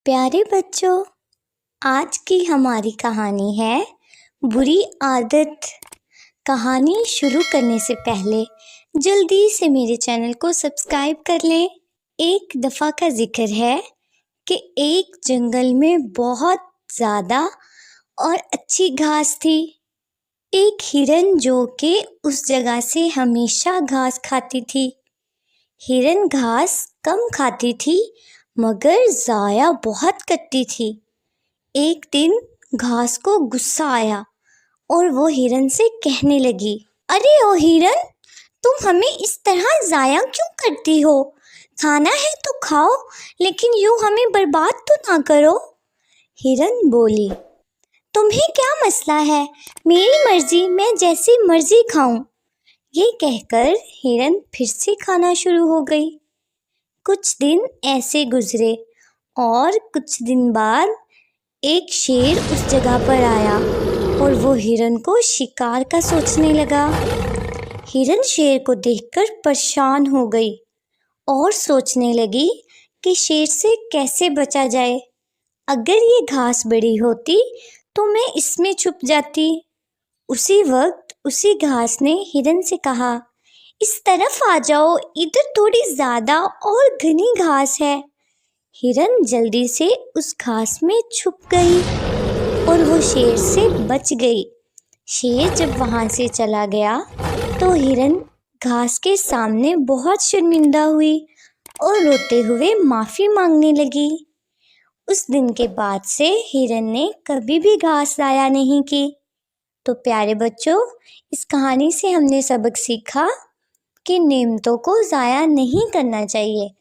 پیارے بچوں، آج کی ہماری کہانی ہے بری عادت۔ کہانی شروع کرنے سے پہلے جلدی سے میرے چینل کو سبسکرائب کر لیں۔ ایک دفعہ کا ذکر ہے کہ ایک جنگل میں بہت زیادہ اور اچھی گھاس تھی۔ ایک ہرن جو کہ اس جگہ سے ہمیشہ گھاس کھاتی تھی۔ ہرن گھاس کم کھاتی تھی مگر ضائع بہت کرتی تھی۔ ایک دن گھاس کو غصہ آیا اور وہ ہرن سے کہنے لگی، ارے او ہرن، تم ہمیں اس طرح ضائع کیوں کرتی ہو؟ کھانا ہے تو کھاؤ، لیکن یوں ہمیں برباد تو نہ کرو۔ ہرن بولی، تمہیں کیا مسئلہ ہے؟ میری مرضی، میں جیسی مرضی کھاؤں۔ یہ کہہ کر ہرن پھر سے کھانا شروع ہو گئی۔ کچھ دن ایسے گزرے اور کچھ دن بعد ایک شیر اس جگہ پر آیا اور وہ ہرن کو شکار کا سوچنے لگا۔ ہرن شیر کو دیکھ کر پریشان ہو گئی اور سوچنے لگی کہ شیر سے کیسے بچا جائے۔ اگر یہ گھاس بڑی ہوتی تو میں اس میں چھپ جاتی۔ اسی وقت اسی گھاس نے ہرن سے کہا، اس طرف آ جاؤ، ادھر تھوڑی زیادہ اور گھنی گھاس ہے۔ ہرن جلدی سے اس گھاس میں چھپ گئی اور وہ شیر سے بچ گئی۔ شیر جب وہاں سے چلا گیا تو ہرن گھاس کے سامنے بہت شرمندہ ہوئی اور روتے ہوئے معافی مانگنے لگی۔ اس دن کے بعد سے ہرن نے کبھی بھی گھاس ضائع نہیں کی۔ تو پیارے بچوں، اس کہانی سے ہم نے سبق سیکھا کہ نعمتوں کو ضائع نہیں کرنا چاہیے۔